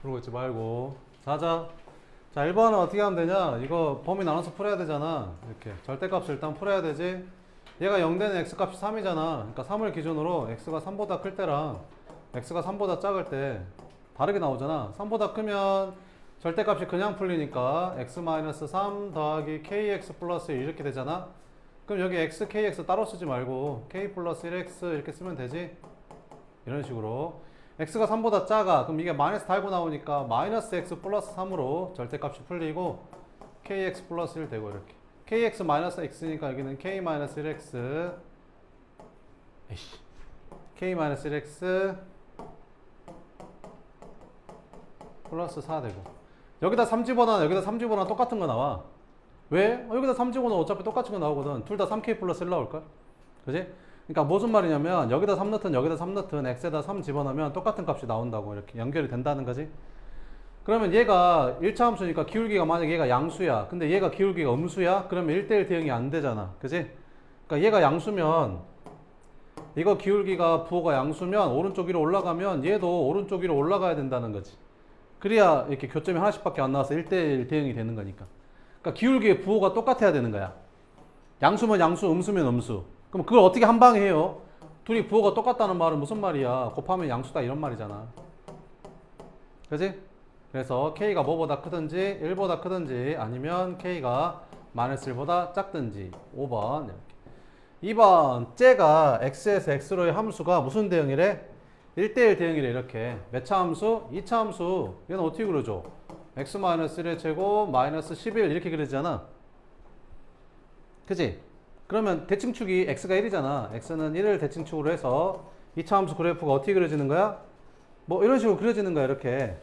그러고 있지 말고. 자자. 자, 1번은 어떻게 하면 되냐? 이거 범위 나눠서 풀어야 되잖아. 이렇게. 절대값을 일단 풀어야 되지. 얘가 0 되는 x값이 3이잖아. 그러니까 3을 기준으로 x가 3보다 클 때랑 x가 3보다 작을 때 다르게 나오잖아. 3보다 크면 절대값이 그냥 풀리니까 x-3 더하기 kx 플러스 1 이렇게 되잖아. 그럼 여기 x, kx 따로 쓰지 말고 k 플러스 1x 이렇게 쓰면 되지. 이런 식으로. x가 3보다 작아. 그럼 이게 마이너스 달고 나오니까 마이너스 x 플러스 3으로 절대값이 풀리고 kx 플러스 1 되고 이렇게. kx 마이너스 x니까 여기는 k 마이너스 1x k 마이너스 1x 플러스 4 되고. 여기다 3 집어넣어. 여기다 3 집어넣어. 똑같은 거 나와. 왜? 여기다 3 집어넣어. 어차피 똑같은 거 나오거든. 둘 다 3k 플러스 1 나올걸? 그지? 그러니까 무슨 말이냐면 여기다 3 넣든 여기다 3 넣든 x에다 3 집어넣으면 똑같은 값이 나온다고 이렇게 연결이 된다는 거지. 그러면 얘가 1차 함수니까 기울기가 만약에 얘가 양수야. 근데 얘가 기울기가 음수야? 그러면 1대1 대응이 안 되잖아. 그지? 그러니까 얘가 양수면 이거 기울기가 부호가 양수면 오른쪽 위로 올라가면 얘도 오른쪽 위로 올라가야 된다는 거지. 그래야 이렇게 교점이 하나씩밖에 안 나와서 1대1 대응이 되는 거니까. 그러니까 기울기의 부호가 똑같아야 되는 거야. 양수면 양수, 음수면 음수. 그럼 그걸 어떻게 한 방에 해요? 둘이 부호가 똑같다는 말은 무슨 말이야? 곱하면 양수다 이런 말이잖아. 그지? 그래서 k가 뭐보다 크든지 1보다 크든지 아니면 k가 마이너스 1보다 작든지 5번 이렇게. 2번 째가 x에서 x로의 함수가 무슨 대응이래? 1대1 대응이래. 이렇게 몇 차 함수? 2차 함수. 얘는 어떻게 그려줘? x-1의 제곱 마이너스 11 이렇게 그려지잖아. 그지? 그러면 대칭축이 x가 1이잖아. x는 1을 대칭축으로 해서 2차 함수 그래프가 어떻게 그려지는 거야? 뭐 이런 식으로 그려지는 거야. 이렇게.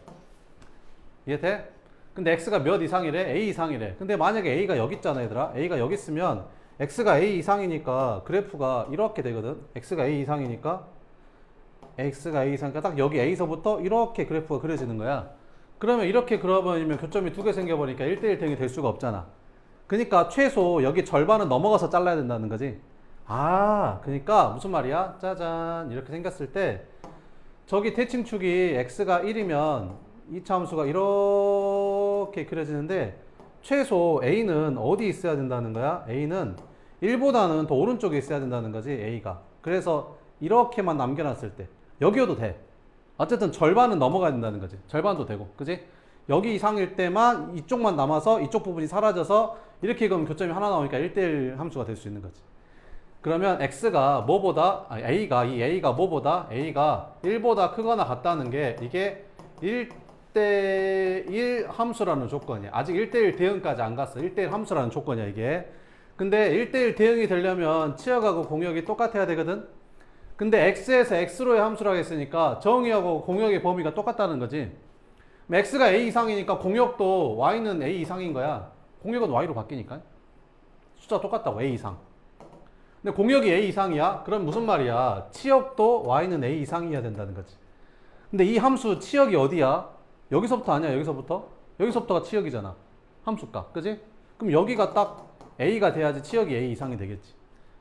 이해돼? 근데 x가 몇 이상이래? a 이상이래. 근데 만약에 a가 여기 있잖아 얘들아. a가 여기 있으면 x가 a 이상이니까 그래프가 이렇게 되거든. x가 a 이상이니까 딱 여기 a서부터 이렇게 그래프가 그려지는 거야. 그러면 이렇게 그려버리면 교점이 두 개 생겨버리니까 1대1 대응이 될 수가 없잖아. 그러니까 최소 여기 절반은 넘어가서 잘라야 된다는 거지. 아, 그러니까 무슨 말이야? 짜잔. 이렇게 생겼을 때 저기 대칭축이 x가 1이면 2차 함수가 이렇게 그려지는데 최소 a는 어디 있어야 된다는 거야? a는 1보다는 더 오른쪽에 있어야 된다는 거지. a가. 그래서 이렇게만 남겨놨을 때 여기여도 돼. 어쨌든 절반은 넘어가야 된다는 거지. 절반도 되고. 그지? 여기 이상일 때만 이쪽만 남아서 이쪽 부분이 사라져서 이렇게 그러면 교점이 하나 나오니까 1대1 함수가 될 수 있는 거지. 그러면 x가 뭐보다 a가 뭐보다 a가 1보다 크거나 같다는 게 이게 1대1 함수라는 조건이야. 아직 1대1 대응까지 안 갔어. 1대1 함수라는 조건이야 이게. 근데 1대1 대응이 되려면 치역하고 공역이 똑같아야 되거든. 근데 x에서 x로의 함수라고 했으니까 정의하고 공역의 범위가 똑같다는 거지. x가 a 이상이니까 공역도 y는 a 이상인 거야. 공역은 y로 바뀌니까. 숫자 똑같다고 a 이상. 근데 공역이 a 이상이야? 그럼 무슨 말이야? 치역도 y는 a 이상이어야 된다는 거지. 근데 이 함수 치역이 어디야? 여기서부터 아니야? 여기서부터? 여기서부터가 치역이잖아. 함수값. 그지? 그럼 여기가 딱 a가 돼야지 치역이 a 이상이 되겠지.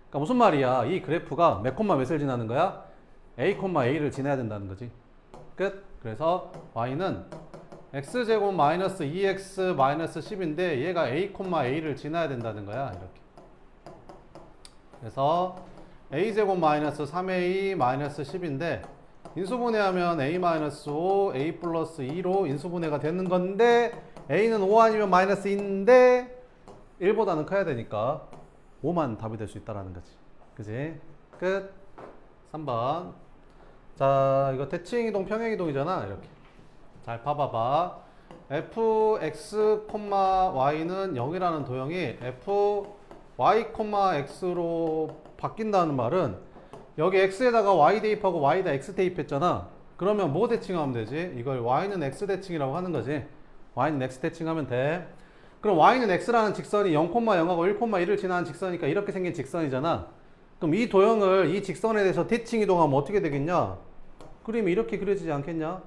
그러니까 무슨 말이야? 이 그래프가 몇 콤마 몇을 지나는 거야? a, a를 지나야 된다는 거지. 끝. 그래서 y는 x제곱 마이너스 2x 마이너스 10인데 얘가 a, a를 지나야 된다는 거야. 이렇게. 그래서 a제곱 마이너스 3a 마이너스 10인데 인수분해하면 a 마이너스 5, a 플러스 2로 인수분해가 되는 건데 a는 5 아니면 마이너스 2인데 1보다는 커야 되니까 5만 답이 될 수 있다는 거지. 그지? 끝. 3번. 자, 이거 대칭이동, 평행이동이잖아. 이렇게. 잘 봐봐봐. fx, y는 0이라는 도형이 fy, x로 바뀐다는 말은 여기 x에다가 y 대입하고 y에다 x 대입했잖아. 그러면 뭐 대칭하면 되지? 이걸 y는 x 대칭이라고 하는 거지. y는 x 대칭하면 돼. 그럼 y는 x라는 직선이 0,0하고 1,1을 지나는 직선이니까 이렇게 생긴 직선이잖아. 그럼 이 도형을 이 직선에 대해서 대칭 이동하면 어떻게 되겠냐? 그림이 이렇게 그려지지 않겠냐?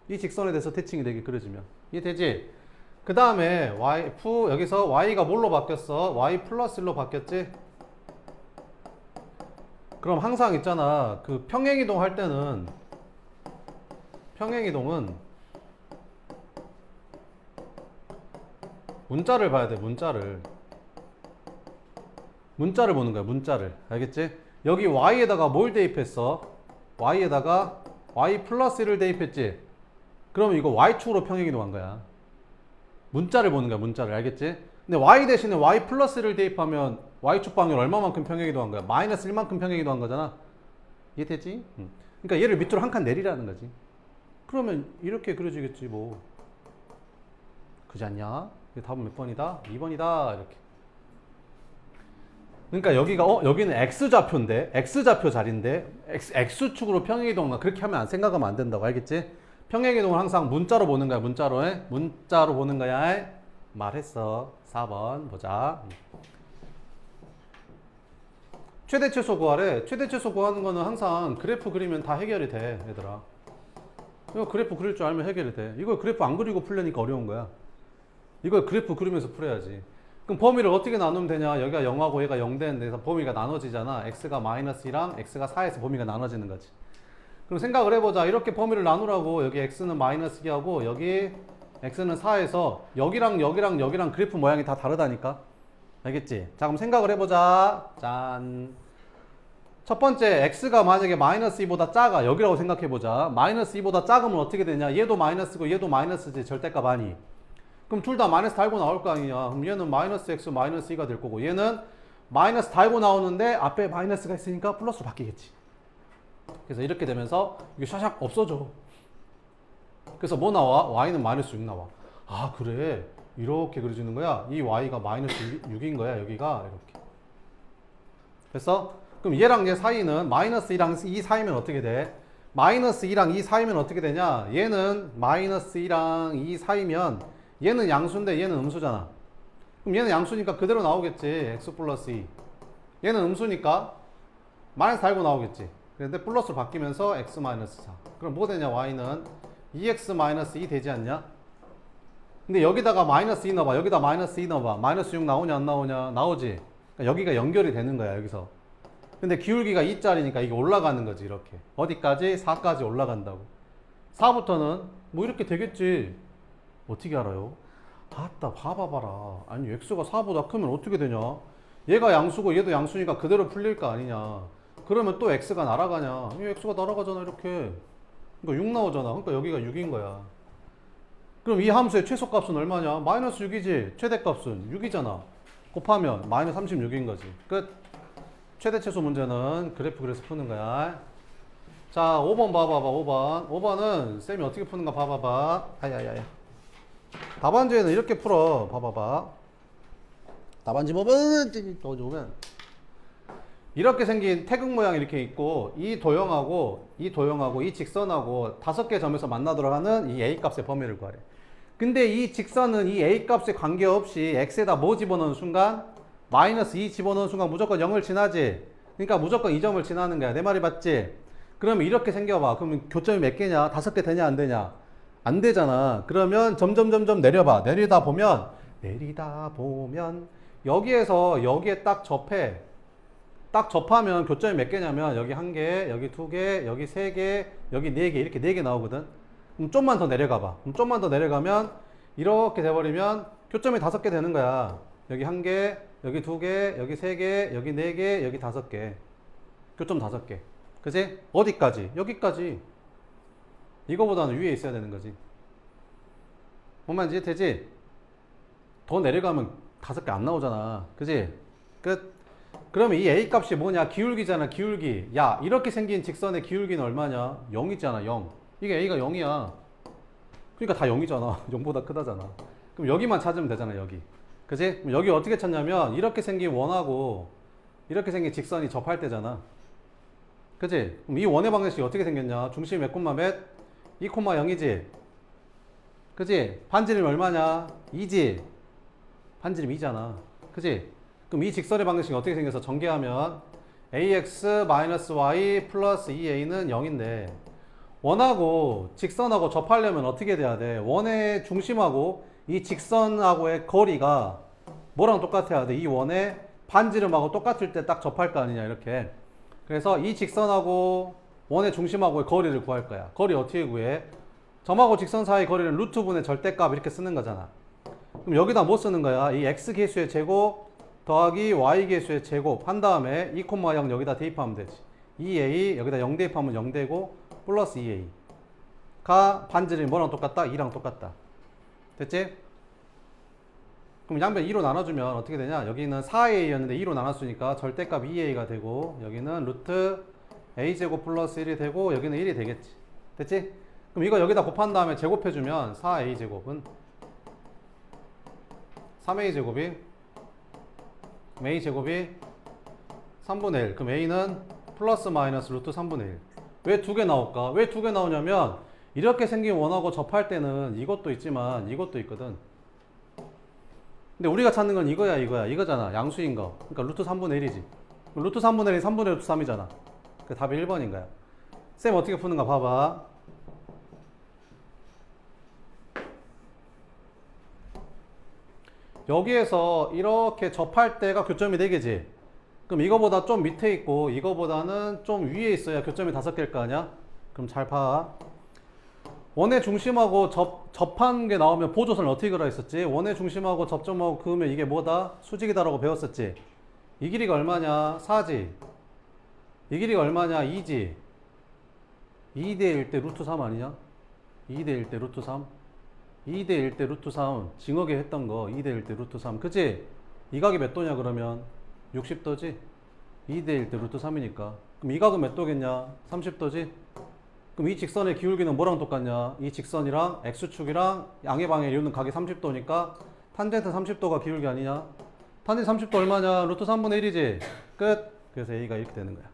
이 직선에 대해서 대칭이 되게 그려지면. 이해되지? 그 다음에 여기서 y가 뭘로 바뀌었어? y 플러스 1로 바뀌었지? 그럼 항상 있잖아. 그 평행이동 할 때는 평행이동은 문자를 봐야 돼. 문자를 보는 거야. 문자를. 알겠지? 여기 y에다가 뭘 대입했어? y에다가 y 플러스 1을 대입했지? 그러면 이거 y축으로 평행이동한 거야. 문자를 보는 거야. 문자를. 알겠지? 근데 y 대신에 y 플러스 1을 대입하면 y축 방향 얼마만큼 평행이동한 거야? 마이너스 1만큼 평행이동한 거잖아. 이해되지? 그러니까 얘를 밑으로 한 칸 내리라는 거지. 그러면 이렇게 그려지겠지 뭐. 그지 않냐? 답은 몇 번이다? 2번이다. 이렇게. 그러니까 여기가 여기는 x좌표인데 x좌표 자리인데 x축으로 평행이동 그렇게 하면 생각하면 안 된다고. 알겠지? 평행이동을 항상 문자로 보는 거야. 문자로 보는 거야. 말했어. 4번 보자. 최대최소 구하래. 최대최소 구하는 거는 항상 그래프 그리면 다 해결이 돼. 얘들아. 이거 그래프 그릴 줄 알면 해결이 돼. 이걸 그래프 안 그리고 풀려니까 어려운 거야. 이걸 그래프 그리면서 풀어야지. 그럼 범위를 어떻게 나누면 되냐? 여기가 0하고 얘가 0 되는데 그래서 범위가 나눠지잖아. x가 마이너스 2랑 x가 4에서 범위가 나눠지는 거지. 그럼 생각을 해보자. 이렇게 범위를 나누라고. 여기 x는 마이너스 2하고 여기 x는 4에서 여기랑 그래프 모양이 다 다르다니까. 알겠지? 자, 그럼 생각을 해보자. 짠. 첫 번째, x가 만약에 마이너스 2보다 작아. 여기라고 생각해보자. 마이너스 2보다 작으면 어떻게 되냐? 얘도 마이너스고 얘도 마이너스지. 절대값 아니. 그럼 둘 다 마이너스 달고 나올 거 아니냐? 그럼 얘는 마이너스 x 마이너스 2가 될 거고 얘는 마이너스 달고 나오는데 앞에 마이너스가 있으니까 플러스로 바뀌겠지. 그래서 이렇게 되면서 이게 샤샥 없어져. 그래서 뭐 나와? y는 마이너스 6 나와. 아, 그래. 이렇게 그려지는 거야. 이 y가 마이너스 6인 거야. 여기가 이렇게. 그래서 그럼 얘랑 얘 사이는 마이너스 2랑 2 사이면 어떻게 돼? 마이너스 2랑 2 사이면 어떻게 되냐? 얘는 마이너스 2랑 2 사이면 얘는 양수인데 얘는 음수잖아. 그럼 얘는 양수니까 그대로 나오겠지. x 플러스 2. 얘는 음수니까 마이너스 달고 나오겠지. 그런데 플러스로 바뀌면서 x 마이너스 4. 그럼 뭐 되냐? y는 2x 마이너스 2 되지 않냐? 근데 여기다가 마이너스 2 넣어봐. 여기다 마이너스 2 넣어봐. 마이너스 6 나오냐 안 나오냐? 나오지. 그러니까 여기가 연결이 되는 거야. 여기서. 근데 기울기가 2짜리니까 이게 올라가는 거지. 이렇게. 어디까지? 4까지 올라간다고. 4부터는 뭐 이렇게 되겠지. 어떻게 알아요? 아따 봐봐봐라. 아니 x가 4보다 크면 어떻게 되냐? 얘가 양수고 얘도 양수니까 그대로 풀릴 거 아니냐? 그러면 또 x가 날아가냐? 이 x가 날아가잖아 이렇게. 그러니까 6 나오잖아. 그러니까 여기가 6인 거야. 그럼 이 함수의 최소값은 얼마냐? 마이너스 6이지. 최대값은 6이잖아. 곱하면 마이너스 36인 거지. 끝. 최대최소 문제는 그래프 그래서 푸는 거야. 자, 5번 봐봐봐. 5번. 5번은 쌤이 어떻게 푸는가 봐봐봐. 아야야야. 답안지에는 이렇게 풀어. 봐봐봐. 답안지 보면 이렇게 생긴 태극 모양 이렇게 있고 이 도형하고 이 직선하고 5개 점에서 만나도록 하는 이 a 값의 범위를 구하래. 근데 이 직선은 이 a 값에 관계없이 x에다 뭐 집어넣는 순간 마이너스 2 집어넣는 순간 무조건 0을 지나지. 그러니까 무조건 이 점을 지나는 거야. 내 말이 맞지? 그러면 이렇게 생겨봐. 그러면 교점이 몇 개냐? 5개 되냐 안 되냐? 안 되잖아. 그러면 점점 내려봐. 내리다 보면 여기에서 여기에 딱 접해. 딱 접하면 교점이 몇 개냐면 여기 1개, 여기 2개, 여기 3개, 여기 4개 이렇게 4개 나오거든. 그럼 좀만 더 내려가봐. 그럼 좀만 더 내려가면 이렇게 돼버리면 교점이 5개 되는 거야. 여기 1개, 여기 2개, 여기 3개, 여기 4개, 여기 5개. 교점 5개. 그치? 어디까지? 여기까지. 이거보다는 위에 있어야 되는 거지. 뭔 말인지 이해되지? 더 내려가면 5개 안 나오잖아. 그치? 끝. 그러면 이 a 값이 뭐냐? 기울기잖아. 기울기. 야, 이렇게 생긴 직선의 기울기는 얼마냐? 0이잖아. 0. 이게 a가 0이야. 그러니까 다 0이잖아. 0보다 크다잖아. 그럼 여기만 찾으면 되잖아. 여기. 그치? 그럼 여기 어떻게 찾냐면 이렇게 생긴 원하고 이렇게 생긴 직선이 접할 때잖아. 그치? 그럼 이 원의 방정식이 어떻게 생겼냐? 중심이 몇 콤마 몇? 2,0이지? 그치? 반지름이 얼마냐? 2지? 반지름 2잖아. 그치? 그럼 이 직선의 방정식이 어떻게 생겨서 전개하면 ax-y 플러스 2a는 0인데 원하고 직선하고 접하려면 어떻게 돼야 돼? 원의 중심하고 이 직선하고의 거리가 뭐랑 똑같아야 돼? 이 원의 반지름하고 똑같을 때 딱 접할 거 아니냐 이렇게. 그래서 이 직선하고 원의 중심하고의 거리를 구할 거야. 거리 어떻게 구해? 점하고 직선 사이 거리는 루트분의 절대값 이렇게 쓰는 거잖아. 그럼 여기다 뭐 쓰는 거야? 이 x 계수의 제곱 더하기 y 계수의 제곱 한 다음에 2,0 여기다 대입하면 되지. 2a 여기다 0 대입하면 0 되고 플러스 2a가 반지름이 뭐랑 똑같다? 2랑 똑같다. 됐지? 그럼 양변 2로 나눠주면 어떻게 되냐? 여기는 4a였는데 2로 나눴으니까 절대값 2a가 되고 여기는 루트 a제곱 플러스 1이 되고 여기는 1이 되겠지. 됐지? 그럼 이거 여기다 곱한 다음에 제곱해주면 4a제곱은 3a제곱이 a제곱이 3분의 1. 그럼 a는 플러스 마이너스 루트 3분의 1. 왜 두 개 나올까? 왜 두 개 나오냐면 이렇게 생긴 원하고 접할 때는 이것도 있지만 이것도 있거든. 근데 우리가 찾는 건 이거야 이거잖아. 양수인 거. 그러니까 루트 3분의 1이지. 루트 3분의 1이 3분의 루트 3이잖아. 그 답이 1번인 거야. 쌤 어떻게 푸는가 봐봐. 여기에서 이렇게 접할 때가 교점이 4개지. 그럼 이거보다 좀 밑에 있고 이거보다는 좀 위에 있어야 교점이 5개일 거 아니야? 그럼 잘 봐. 원의 중심하고 접한 게 나오면 보조선을 어떻게 그려 있었지? 원의 중심하고 접점하고 그으면 이게 뭐다? 수직이다라고 배웠었지? 이 길이가 얼마냐? 4지. 이 길이가 얼마냐? 2지. 2대 1 대 루트 3 아니냐? 2대 1 대 루트 3. 2대 1 대 루트 3 징역에 했던 거 2대 1 대 루트 3 그치? 이 각이 몇 도냐 그러면 60도지? 2대 1 대 루트 3이니까 그럼 이 각은 몇 도겠냐? 30도지? 그럼 이 직선의 기울기는 뭐랑 똑같냐? 이 직선이랑 x축이랑 양의 방향 이루는 각이 30도니까 탄젠트 30도가 기울기 아니냐? 탄젠트 30도 얼마냐? 루트 3분의 1이지? 끝! 그래서 a가 이렇게 되는 거야.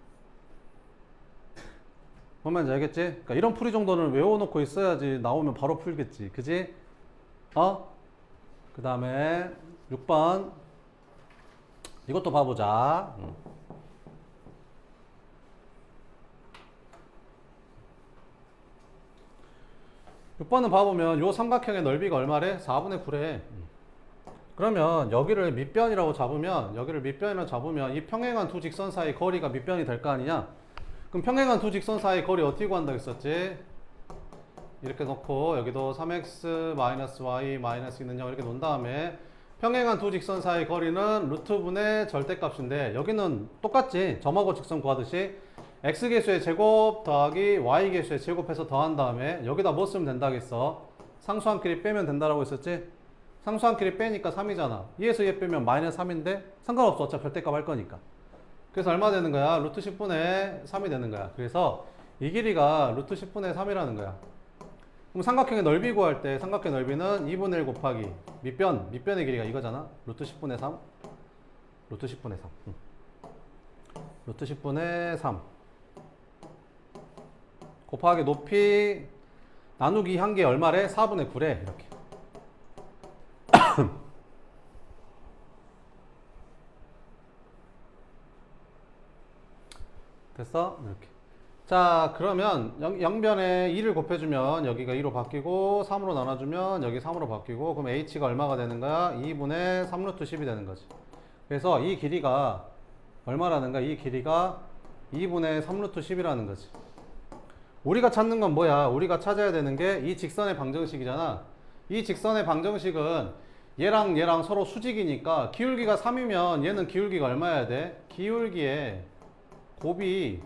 뭔 말인지 알겠지? 그러니까 이런 풀이 정도는 외워놓고 있어야지 나오면 바로 풀겠지. 그지? 그 다음에 6번 이것도 봐보자. 6번은 봐보면 요 삼각형의 넓이가 얼마래? 4분의 9래. 그러면 여기를 밑변이라고 잡으면 이 평행한 두 직선 사이 거리가 밑변이 될 거 아니냐? 그럼 평행한 두 직선 사이 거리 어떻게 구한다고 했었지? 이렇게 놓고 여기도 3x-y 있는 0 이렇게 놓은 다음에 평행한 두 직선 사이 거리는 루트분의 절대값인데 여기는 똑같지? 점하고 직선 구하듯이 x계수의 제곱 더하기 y계수의 제곱해서 더한 다음에 여기다 뭐 쓰면 된다겠어? 상수 한 끼리 빼면 된다라고 했었지? 상수 한 끼리 빼니까 3이잖아. 2에서 2 빼면 마이너스 3인데 상관없어. 어차피 절대값 할 거니까. 그래서 얼마 되는 거야? 루트 10분의 3이 되는 거야. 그래서 이 길이가 루트 10분의 3이라는 거야. 그럼 삼각형의 넓이 구할 때 삼각형 넓이는 2분의 1 곱하기 밑변의 길이가 이거잖아. 루트 10분의 3 루트 10분의 3 루트 10분의 3 곱하기 높이 나누기 한 개 얼마래? 4분의 9래. 이렇게 됐어? 이렇게. 자, 그러면 양변에 2를 곱해주면 여기가 2로 바뀌고 3으로 나눠주면 여기 3으로 바뀌고 그럼 h가 얼마가 되는 거야? 2분의 3루트 10이 되는 거지. 그래서 이 길이가 얼마라는 거야? 이 길이가 2분의 3루트 10이라는 거지. 우리가 찾는 건 뭐야? 우리가 찾아야 되는 게 이 직선의 방정식이잖아. 이 직선의 방정식은 얘랑 서로 수직이니까 기울기가 3이면 얘는 기울기가 얼마여야 돼? 기울기에 곱이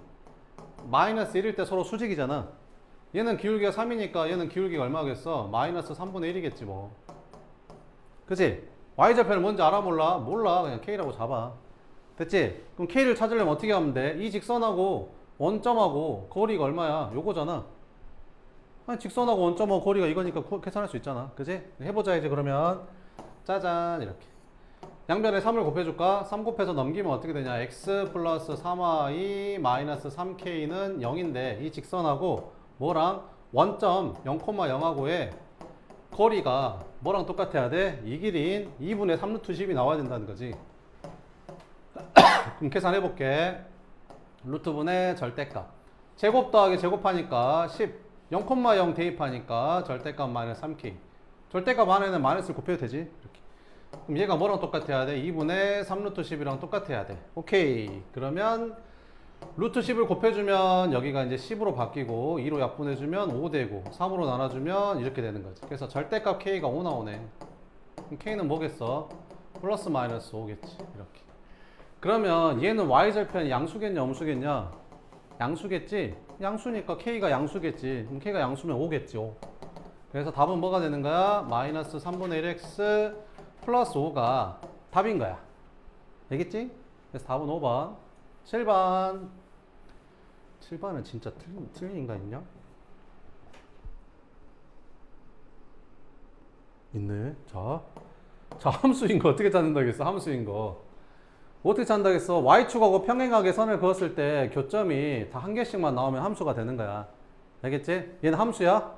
마이너스 1일 때 서로 수직이잖아. 얘는 기울기가 3이니까 얘는 기울기가 얼마겠어? 마이너스 3분의 1이겠지 뭐. 그치? y좌표를 뭔지 알아 몰라? 몰라. 그냥 k라고 잡아. 됐지? 그럼 k를 찾으려면 어떻게 하면 돼? 이 직선하고 원점하고 거리가 얼마야? 요거잖아. 아니 직선하고 원점하고 거리가 이거니까 계산할 수 있잖아. 그치? 해보자 이제 그러면. 짜잔 이렇게. 양변에 3을 곱해줄까? 3 곱해서 넘기면 어떻게 되냐? x 플러스 3y 마이너스 3k는 0인데 이 직선하고 뭐랑? 원점 0,0하고의 거리가 뭐랑 똑같아야 돼? 이 길이인 2분의 3루트 10이 나와야 된다는 거지. 그럼 계산해볼게. 루트분의 절대값. 제곱 더하기 제곱하니까 10. 0,0 대입하니까 절대값 마이너스 3k. 절대값 안에는 마이너스를 곱해도 되지. 이렇게. 그럼 얘가 뭐랑 똑같아야 돼? 2분의 3루트 10이랑 똑같아야 돼. 오케이. 그러면 루트 10을 곱해주면 여기가 이제 10으로 바뀌고 2로 약분해주면 5 되고 3으로 나눠주면 이렇게 되는 거지. 그래서 절대값 k가 5 나오네. 그럼 k는 뭐겠어? 플러스 마이너스 5겠지. 이렇게. 그러면 얘는 y절편이 양수겠냐 음수겠냐? 양수겠지? 양수니까 k가 양수겠지. 그럼 k가 양수면 5겠지. 5. 그래서 답은 뭐가 되는 거야? 마이너스 3분의 1x 플러스 5가 답인 거야. 알겠지? 그래서 답은 5번. 7번. 7번은 진짜 틀린 인간 있냐? 있네. 자, 함수인 거 어떻게 찾는다겠어? 함수인 거. 어떻게 찾는다겠어? y축하고 평행하게 선을 그었을 때 교점이 다 한 개씩만 나오면 함수가 되는 거야. 알겠지? 얘는 함수야?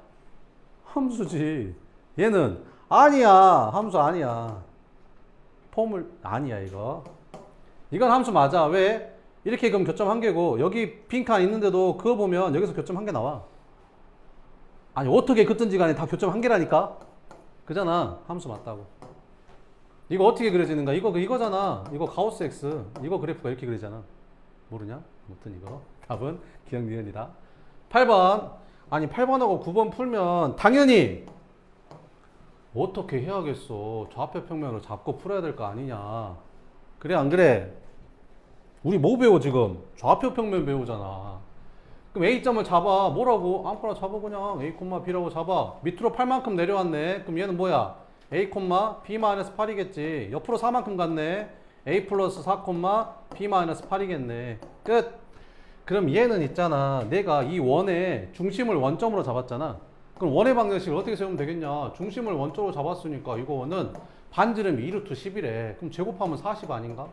함수지. 얘는 아니야. 함수 아니야. 폼을 아니야 이거. 이건 함수 맞아. 왜? 이렇게 그럼 교점 한 개고 여기 빈칸 있는데도 그거 보면 여기서 교점 한 개 나와. 아니 어떻게 긋든지 간에 다 교점 한 개라니까? 그잖아. 함수 맞다고. 이거 어떻게 그려지는가? 이거잖아. 이거 가우스 X. 이거 그래프가 이렇게 그리잖아. 모르냐? 아무튼 이거. 답은 기억 니은이다. 8번. 아니 8번하고 9번 풀면 당연히 어떻게 해야겠어. 좌표 평면을 잡고 풀어야 될 거 아니냐. 그래 안 그래? 우리 뭐 배워 지금? 좌표 평면 배우잖아. 그럼 A점을 잡아. 뭐라고? 아무거나 잡아 그냥. A, B라고 잡아. 밑으로 8만큼 내려왔네. 그럼 얘는 뭐야? A, B-8이겠지. 옆으로 4만큼 갔네. A 플러스 4, B-8이겠네. 끝. 그럼 얘는 있잖아. 내가 이 원의 중심을 원점으로 잡았잖아. 그럼 원의 방정식을 어떻게 세우면 되겠냐? 중심을 원점으로 잡았으니까 이거는 반지름이 2루트 10이래. 그럼 제곱하면 40 아닌가?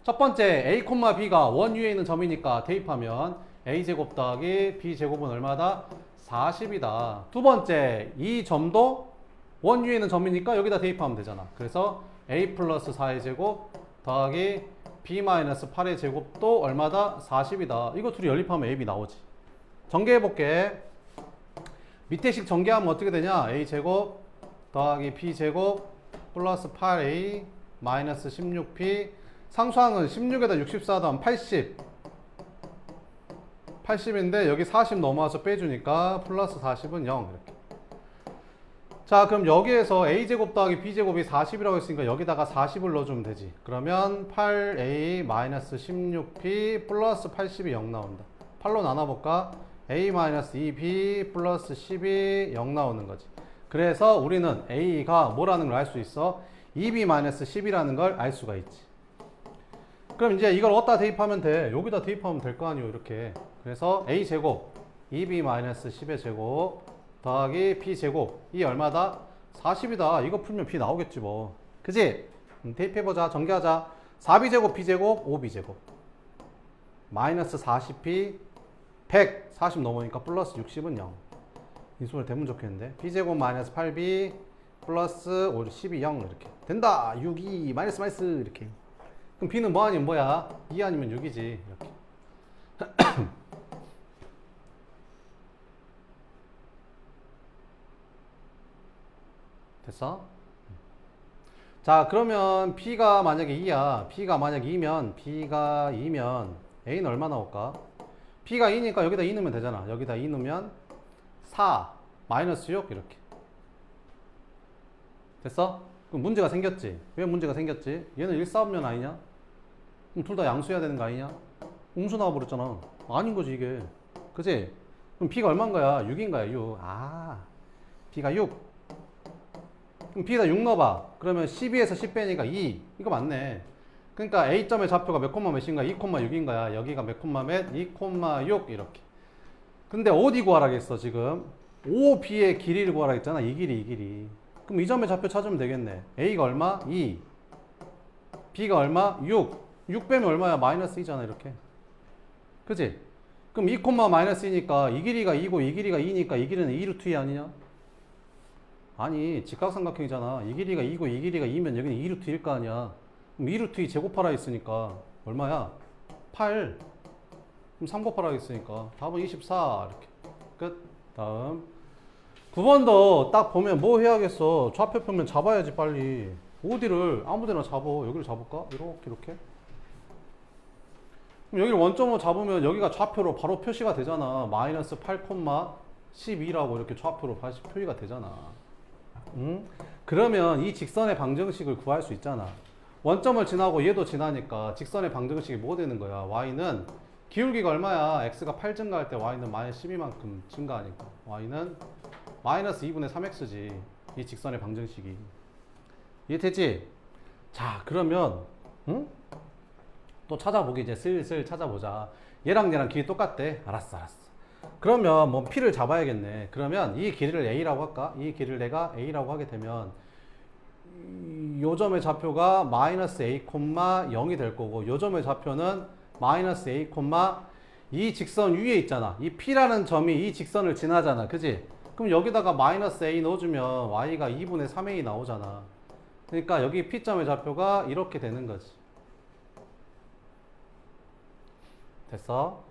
첫 번째 A, B가 원 위에 있는 점이니까 대입하면 A제곱 더하기 B제곱은 얼마다? 40이다. 두 번째 이 점도 원 위에 있는 점이니까 여기다 대입하면 되잖아. 그래서 A 플러스 4의 제곱 더하기 B 마이너스 8의 제곱도 얼마다? 40이다. 이거 둘이 연립하면 AB 나오지. 전개해볼게. 밑에 식 전개하면 어떻게 되냐? A 제곱 더하기 B 제곱 플러스 8A 마이너스 16B 상수항은 16에다 64 더하면 80. 80인데 여기 40 넘어와서 빼주니까 플러스 40은 0 이렇게. 자 그럼 여기에서 A제곱 더하기 B제곱이 40이라고 했으니까 여기다가 40을 넣어주면 되지. 그러면 8A 마이너스 16B 플러스 80이 0 나온다. 8로 나눠볼까? A 마이너스 2B 플러스 10이 0 나오는 거지. 그래서 우리는 A가 뭐라는 걸 알 수 있어? 2B 마이너스 10이라는 걸 알 수가 있지. 그럼 이제 이걸 어디다 대입하면 돼? 여기다 대입하면 될 거 아니에요 이렇게. 그래서 A제곱 2B 마이너스 10의 제곱 더하기 B제곱 이 얼마다? 40이다. 이거 풀면 B 나오겠지 뭐. 그지? 대입해보자. 전개하자. 4B제곱 B제곱 5B제곱 마이너스 40B 100 40 넘으니까 플러스 60은 0. 이 손을 대면 좋겠는데. B제곱 마이너스 8B 플러스 5, 12 0 이렇게 된다. 6, 2 마이너스 마이너스 이렇게. 그럼 B는 뭐 아니면 뭐야? 2 아니면 6이지 이렇게. 됐어? 자 그러면 B가 만약에 2야. B가 만약에 2면 A는 얼마 나올까? B가 2니까 여기다 2 넣으면 되잖아. 여기다 2 넣으면 4 마이너스 6 이렇게. 됐어? 그럼 문제가 생겼지. 왜 문제가 생겼지? 얘는 1사분면 아니냐? 그럼 둘 다 양수해야 되는 거 아니냐? 음수 나와버렸잖아. 아닌 거지 이게. 그치? 그럼 B가 얼마인 거야? 6인 거야 6. 아 B가 6. 그럼 B에다 6 넣어봐. 그러면 12에서 10 빼니까 2. 이거 맞네. 그러니까 A점의 좌표가 몇 콤마 몇인가? 2,6인 거야. 여기가 몇 콤마 몇? 2,6 이렇게. 근데 어디 구하라겠어 지금? OB의 길이를 구하라겠잖아. 이 길이. 그럼 이 점의 좌표 찾으면 되겠네. A가 얼마? 2. B가 얼마? 6. 6 빼면 얼마야? 마이너스 2잖아 이렇게. 그치? 그럼 2, 마이너스 2니까 이 길이가 2고 이 길이가 2니까 이 길이는 2루트 2 아니냐? 아니 직각삼각형이잖아. 이 길이가 2고 이 길이가 2면 여기는 2루트 1거 아니야. 그럼 2루트 2 제곱하라 했으니까 얼마야? 8. 그럼 3 곱하라 했으니까 답은 24 이렇게. 끝. 다음 9번도 딱 보면 뭐 해야겠어? 좌표 표면 잡아야지 빨리. 어디를 아무데나 잡어. 여기를 잡을까? 이렇게 그럼 여기를 원점으로 잡으면 여기가 좌표로 바로 표시가 되잖아. 마이너스 8,12라고 이렇게 좌표로 표시가 되잖아. 응? 그러면 이 직선의 방정식을 구할 수 있잖아. 원점을 지나고 얘도 지나니까 직선의 방정식이 뭐 되는 거야? y는 기울기가 얼마야? x가 8 증가할 때 y는 마이너스 12만큼 증가하니까 y는 마이너스 2분의 3x지. 이 직선의 방정식이. 이해됐지? 자, 그러면 응? 또 찾아보기 이제 슬슬 찾아보자. 얘랑 길이 똑같대. 알았어. 그러면 뭐 p를 잡아야겠네. 그러면 이 길이를 a라고 할까? 이 길이를 내가 a라고 하게 되면 요 점의 좌표가 마이너스 a, 0이 될 거고 요 점의 좌표는 마이너스 a, 이 직선 위에 있잖아. 이 p라는 점이 이 직선을 지나잖아. 그지? 그럼 여기다가 마이너스 a 넣어주면 y가 2분의 3a 나오잖아. 그러니까 여기 p점의 좌표가 이렇게 되는 거지. 됐어?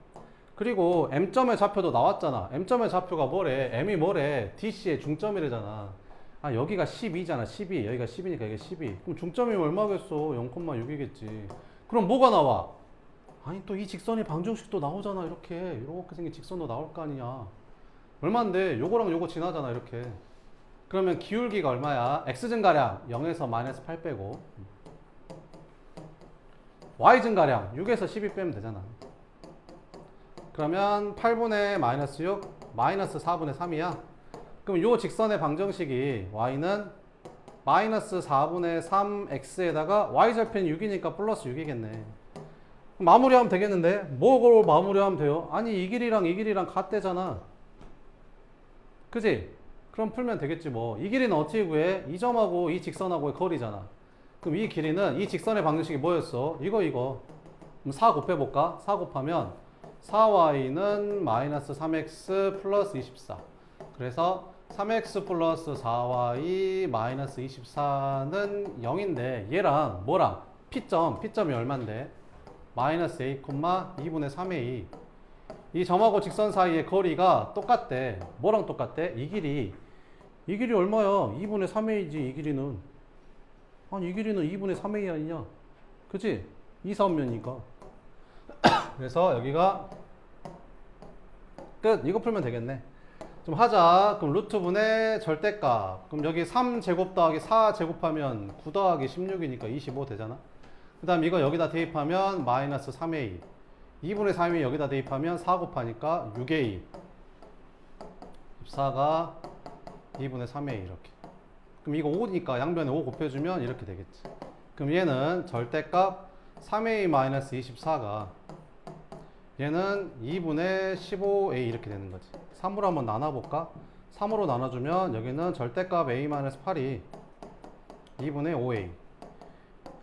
그리고 m점의 좌표도 나왔잖아. m점의 좌표가 뭐래? m이 뭐래? DC의 중점이래잖아. 아, 여기가 12잖아. 12. 여기가 10이니까 이게 12. 그럼 중점이면 얼마겠어? 0,6이겠지. 그럼 뭐가 나와? 아니, 또 이 직선의 방정식도 나오잖아. 이렇게 생긴 직선도 나올 거 아니냐. 얼만데? 요거랑 요거 지나잖아. 이렇게. 그러면 기울기가 얼마야? x 증가량 0에서 마이너스 8 빼고 y 증가량 6에서 12 빼면 되잖아. 그러면 8분의 마이너스 6 마이너스 4분의 3이야. 그럼 요 직선의 방정식이 y는 마이너스 4분의 3x에다가 y절편 6이니까 플러스 6이겠네. 마무리하면 되겠는데? 뭐로 마무리하면 돼요? 아니, 이 길이랑 같대잖아. 그지? 그럼 풀면 되겠지 뭐. 이 길이는 어떻게 구해? 이 점하고 이 직선하고의 거리잖아. 그럼 이 길이는 이 직선의 방정식이 뭐였어? 이거. 그럼 4 곱해볼까? 4 곱하면 4y는 마이너스 3x 플러스 24. 그래서 3x 플러스 4y 마이너스 24는 0인데 얘랑 뭐랑? p점이 얼만데? 마이너스 a, 2분의 3a. 이 점하고 직선 사이의 거리가 똑같대. 뭐랑 똑같대? 이 길이 얼마야? 2분의 3a지 이 길이는. 아니, 이 길이는 2분의 3a 아니냐? 그치? 2, 3면이니까. 그래서 여기가 끝. 이거 풀면 되겠네. 좀 하자. 그럼 루트분의 절대값. 그럼 여기 3제곱 더하기 4제곱하면 9 더하기 16이니까 25 되잖아. 그 다음 이거 여기다 대입하면 마이너스 3a. 2분의 3이 여기다 대입하면 4 곱하니까 6a. 14가 2분의 3a 이렇게. 그럼 이거 5니까 양변에 5 곱해주면 이렇게 되겠지. 그럼 얘는 절대값 3a 마이너스 24가 얘는 2분의 15a 이렇게 되는 거지. 3으로 한번 나눠볼까? 3으로 나눠주면 여기는 절대값 a 마이너스 8이 2분의 5a.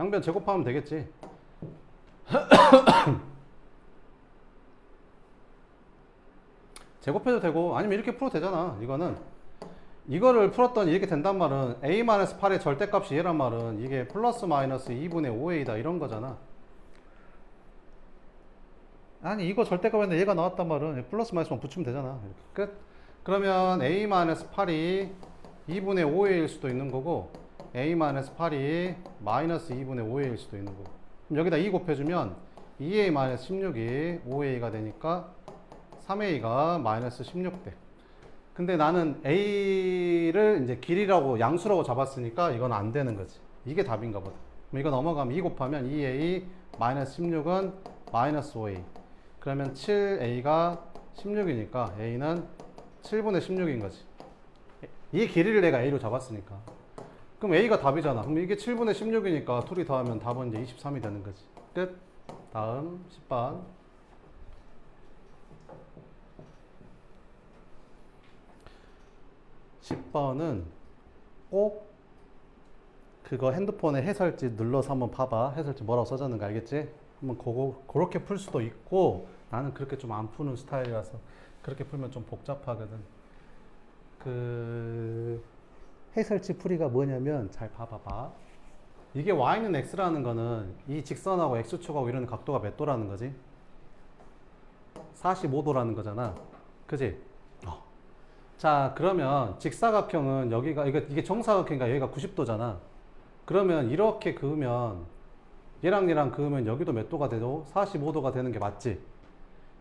양변 제곱하면 되겠지. 제곱해도 되고 아니면 이렇게 풀어도 되잖아. 이거를 풀었더니 이렇게 된단 말은 a-8의 절대값이 얘란 말은 이게 플러스 마이너스 2분의 5a다 이런 거잖아. 아니, 이거 절대값인데 얘가 나왔단 말은 플러스 마이너스만 붙이면 되잖아. 이렇게. 끝. 그러면 a-8이 2분의 5a일 수도 있는 거고 a-8이 마이너스 2분의 5a일 수도 있는 거고. 그럼 여기다 2 곱해주면 2a-16이 5a가 되니까 3a가 마이너스 16대. 근데 나는 a를 이제 길이라고 양수라고 잡았으니까 이건 안 되는 거지. 이게 답인가 보다. 그럼 이거 넘어가면 2 곱하면 2a 마이너스 16은 마이너스 5a. 그러면 7a가 16이니까 a는 7분의 16인 거지. 이 길이를 내가 a로 잡았으니까. 그럼 a가 답이잖아. 그럼 이게 7분의 16이니까 둘이 더하면 답은 이제 23이 되는 거지. 끝. 다음 10번. 10번은 꼭 그거 핸드폰에 해설지 눌러서 한번 봐봐. 해설지 뭐라고 써졌는가 알겠지? 한번 그렇게 풀 수도 있고 나는 그렇게 좀 안 푸는 스타일이라서 그렇게 풀면 좀 복잡하거든. 그 해설지 풀이가 뭐냐면 잘 봐봐봐. 이게 y는 x라는 거는 이 직선하고 x축하고 이런 각도가 몇 도라는 거지? 45도라는 거잖아. 그지? 자, 그러면 직사각형은 여기가 이게 정사각형이니까 여기가 90도잖아. 그러면 이렇게 그으면 얘랑 그으면 여기도 몇 도가 되죠? 45도가 되는 게 맞지?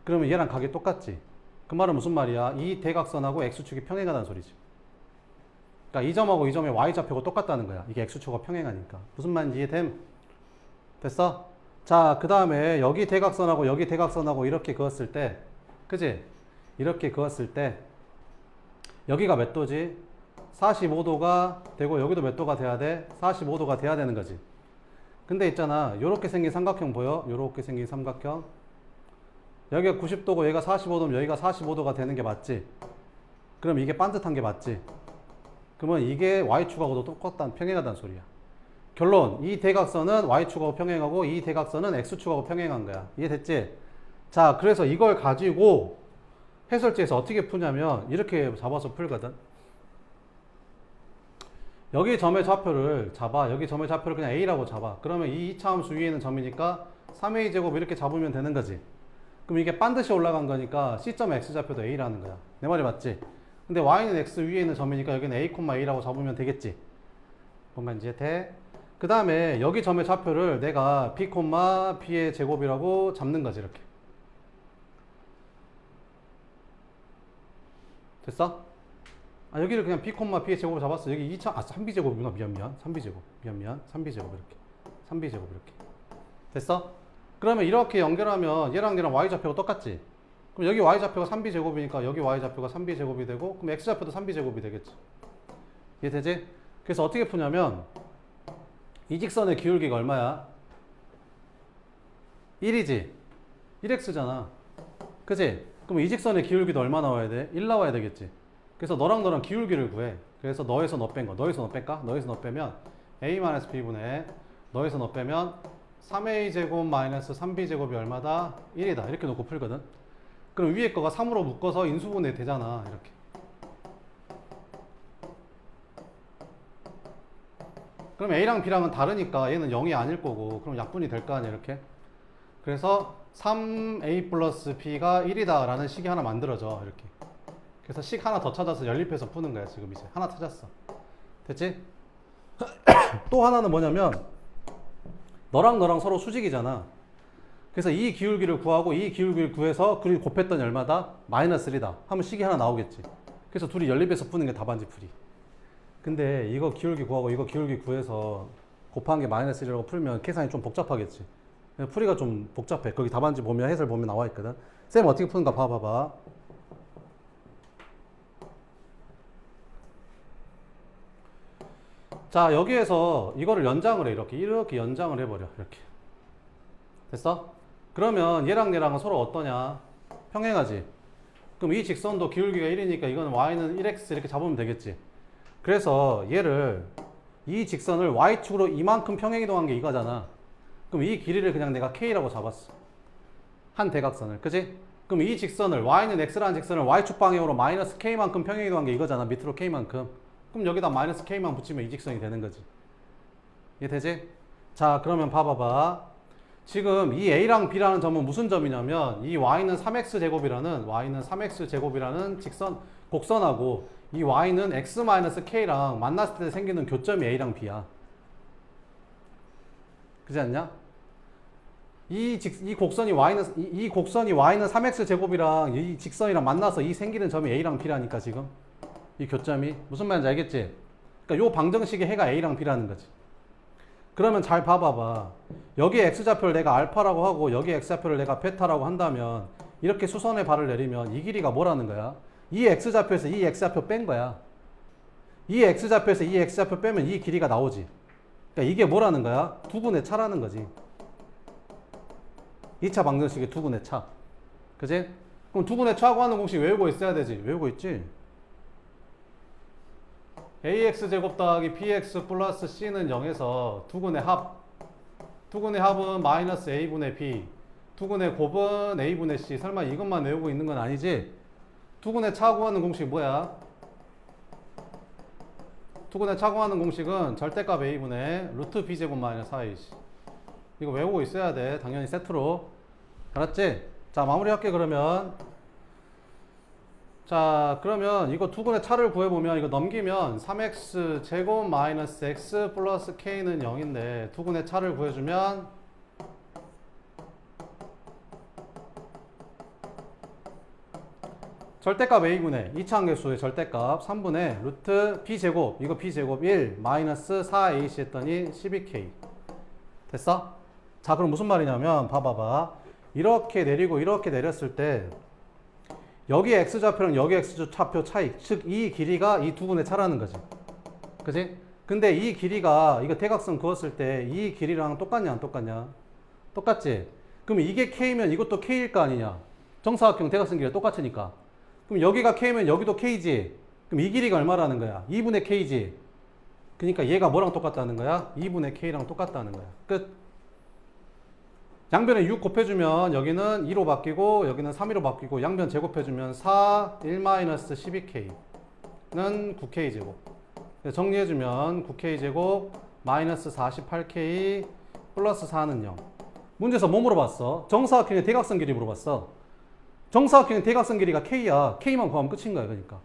그러면 얘랑 각이 똑같지? 그 말은 무슨 말이야? 이 대각선하고 x축이 평행하다는 소리지. 그러니까 이 점하고 이 점의 y좌표가 똑같다는 거야. 이게 x축과 평행하니까. 무슨 말인지 이해됨? 됐어? 자, 그 다음에 여기 대각선하고 이렇게 그었을 때, 그지? 이렇게 그었을 때 여기가 몇 도지? 45도가 되고 여기도 몇 도가 돼야 돼? 45도가 돼야 되는 거지. 근데 있잖아, 요렇게 생긴 삼각형 보여? 요렇게 생긴 삼각형. 여기가 90도고 얘가 45도면 여기가 45도가 되는 게 맞지? 그럼 이게 반듯한 게 맞지? 그러면 이게 y축하고도 똑같다는, 평행하다는 소리야. 결론, 이 대각선은 y축하고 평행하고 이 대각선은 x축하고 평행한 거야. 이해됐지? 자, 그래서 이걸 가지고 해설지에서 어떻게 푸냐면 이렇게 잡아서 풀거든. 여기 점의 좌표를 잡아. 여기 점의 좌표를 그냥 a라고 잡아. 그러면 이 이차함수 위에 있는 점이니까 3a제곱 이렇게 잡으면 되는 거지. 그럼 이게 반드시 올라간 거니까 C점 x좌표도 a라는 거야. 내 말이 맞지? 근데 y는 x 위에 있는 점이니까 여기는 a, a라고 잡으면 되겠지. 뭔가 이제 돼. 그 다음에 여기 점의 좌표를 내가 b, b의 제곱이라고 잡는 거지. 이렇게. 됐어? 아, 여기를 그냥 b, b의 제곱을 잡았어. 여기 2차, 3b제곱이구나. 미안. 3b제곱. 미안. 3b제곱 이렇게. 3b제곱 이렇게. 됐어? 그러면 이렇게 연결하면 얘랑 y좌표가 똑같지? 그럼 여기 y좌표가 3b제곱이니까 여기 y좌표가 3b제곱이 되고, 그럼 x좌표도 3b제곱이 되겠지. 이해되지? 그래서 어떻게 푸냐면 이 직선의 기울기가 얼마야? 1이지? 1x잖아. 그치? 그럼 이 직선의 기울기도 얼마 나와야 돼? 1 나와야 되겠지. 그래서 너랑 기울기를 구해. 그래서 너에서 너 뺀 거. 너에서 너 뺄까? 너에서 너 빼면 a-b분의 너에서 너 빼면 3a제곱 마이너스 3b제곱이 얼마다? 1이다. 이렇게 놓고 풀거든. 그럼 위에 거가 3으로 묶어서 인수분해 되잖아. 이렇게. 그럼 a랑 b랑은 다르니까 얘는 0이 아닐 거고, 그럼 약분이 될 거 아니야. 이렇게. 그래서 3a 플러스 b가 1이다 라는 식이 하나 만들어져. 이렇게. 그래서 식 하나 더 찾아서 연립해서 푸는 거야. 지금 이제 하나 찾았어. 됐지? 또 하나는 뭐냐면 너랑 서로 수직이잖아. 그래서 이 기울기를 구하고 이 기울기를 구해서 그리고 곱했더니 얼마다? 마이너스 1이다 하면 식이 하나 나오겠지. 그래서 둘이 연립해서 푸는 게 답안지 풀이. 근데 이거 기울기 구하고 이거 기울기 구해서 곱한 게 마이너스 1이라고 풀면 계산이 좀 복잡하겠지. 풀이가 좀 복잡해. 거기 답안지 보면 해설 보면 나와 있거든. 쌤 어떻게 푸는가 봐봐. 자, 여기에서 이거를 연장을 해. 이렇게 연장을 해버려. 이렇게. 됐어? 그러면 얘랑은 서로 어떠냐? 평행하지? 그럼 이 직선도 기울기가 1이니까 이거는 y는 1x 이렇게 잡으면 되겠지. 그래서 얘를, 이 직선을 y축으로 이만큼 평행이동한 게 이거잖아. 그럼 이 길이를 그냥 내가 k라고 잡았어. 한 대각선을. 그치? 그럼 이 직선을, y는 x라는 직선을 y축 방향으로 마이너스 k만큼 평행이동한 게 이거잖아. 밑으로 k만큼. 그럼 여기다 마이너스 k만 붙이면 이 직선이 되는 거지. 이해되지? 자, 그러면 봐봐봐. 지금 이 a랑 b라는 점은 무슨 점이냐면 이 y는 3x 제곱이라는 직선, 곡선하고 이 y는 x-k랑 만났을 때 생기는 교점이 a랑 b야. 그렇지 않냐? 이 곡선이 y는 3x 제곱이랑 이 직선이랑 만나서 이 생기는 점이 a랑 b라니까 지금 이 교점이 무슨 말인지 알겠지? 그러니까 요 방정식의 해가 a랑 b라는 거지. 그러면 잘 봐봐봐. 여기 x좌표를 내가 알파라고 하고 여기 x좌표를 내가 베타라고 한다면 이렇게 수선의 발을 내리면 이 길이가 뭐라는 거야? 이 x좌표에서 이 x좌표 뺀 거야. 이 x좌표에서 이 x좌표 빼면 이 길이가 나오지. 그러니까 이게 뭐라는 거야? 두근의 차라는 거지. 2차 방정식의 두근의 차. 그지? 그럼 두근의 차하고 하는 공식 외우고 있어야 되지. 외우고 있지? ax제곱 더하기 bx 플러스 c는 0에서 두근의 합은 마이너스 a분의 b, 두근의 곱은 a분의 c. 설마 이것만 외우고 있는 건 아니지? 두근의 차 구하는 공식 뭐야? 두근의 차 구하는 공식은 절대값 a분의 루트 b제곱 마이너스 4ac. 이거 외우고 있어야 돼. 당연히 세트로. 알았지? 자, 마무리할게 그러면. 자, 그러면 이거 두근의 차를 구해보면 이거 넘기면 3x 제곱 마이너스 x 플러스 k는 0인데 두근의 차를 구해주면 절대값 a분의 2차 함계수의 절대값 3분의 루트 b제곱 이거 b제곱 1 마이너스 4ac 했더니 12k 됐어? 자 그럼 무슨 말이냐면 봐봐봐 이렇게 내리고 이렇게 내렸을 때 여기 x좌표랑 여기 x좌표 차이 즉 이 길이가 이 두 분의 차라는 거지 그지? 근데 이 길이가 이거 대각선 그었을 때 이 길이랑 똑같냐 안 똑같냐? 똑같지? 그럼 이게 k면 이것도 k일 거 아니냐? 정사각형 대각선 길이가 똑같으니까 그럼 여기가 k면 여기도 k지 그럼 이 길이가 얼마라는 거야? 2분의 k지 그러니까 얘가 뭐랑 똑같다는 거야? 2분의 k랑 똑같다는 거야 끝 양변에 6 곱해주면 여기는 2로 바뀌고 여기는 3, 2로 바뀌고 양변 제곱해주면 4, 1-12k는 9k제곱 정리해주면 9k제곱 마이너스 48k 플러스 4는 0 문제에서 뭐 물어봤어? 정사각형의 대각선 길이 물어봤어 정사각형의 대각선 길이가 k야 k만 구하면 끝인 거야 그러니까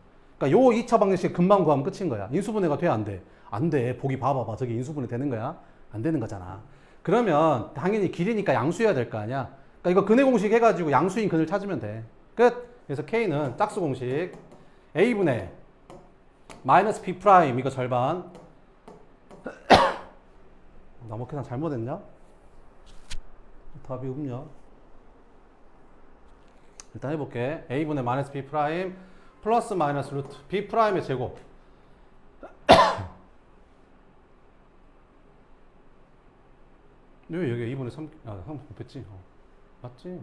요 2차 방정식 금방 구하면 끝인 거야 인수분해가 돼 안 돼? 안 돼 보기 봐봐봐 저게 인수분해 되는 거야? 안 되는 거잖아 그러면 당연히 길이니까 양수여야 될 거 아니야. 그러니까 이거 근해 공식 해가지고 양수인 근을 찾으면 돼. 끝. 그래서 K는 짝수 공식 A분의 마이너스 B 프라임 이거 절반. 나뭐 계산 잘못했냐? 답이 없냐? 일단 해볼게. A분의 마이너스 B 프라임 플러스 마이너스 루트 B 프라임의 제곱. 왜 여기 2분의 3, 3 곱했지? 맞지?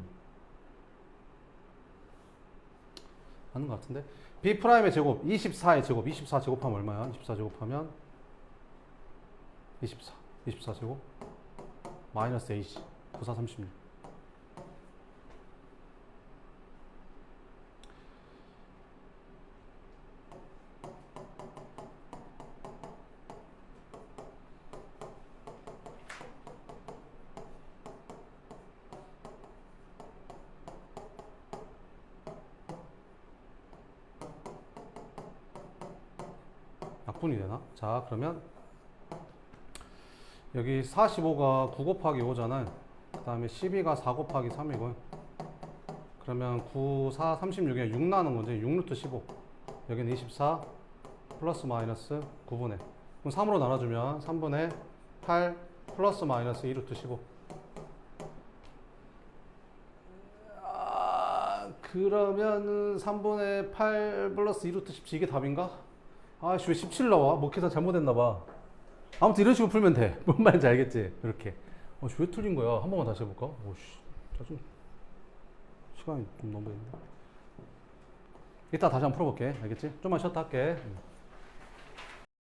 맞는 것 같은데? B 프라임의 제곱, 24의 제곱, 24 제곱하면 얼마야? 24 제곱하면 24, 24 제곱 마이너스 AC, 94, 36. 약분이 되나? 자 그러면 여기 45가 9 곱하기 5잖아요. 그 다음에 12가 4 곱하기 3이고 그러면 9, 4, 36에 6 나는 거지. 6루트 15 여기는 24 플러스 마이너스 9분의 그럼 3으로 나눠주면 3분의 8 플러스 마이너스 2루트 15 그러면은 3분의 8 플러스 2루트 17 이게 답인가? 아씨 왜 17 나와? 뭐 계산 잘못했나봐. 아무튼 이런 식으로 풀면 돼. 뭔 말인지 알겠지? 이렇게. 왜 틀린 거야? 한 번만 다시 해볼까? 오씨 짜증. 시간이 좀 너무 했네. 이따 다시 한번 풀어볼게. 알겠지? 좀만 쉬었다 할게.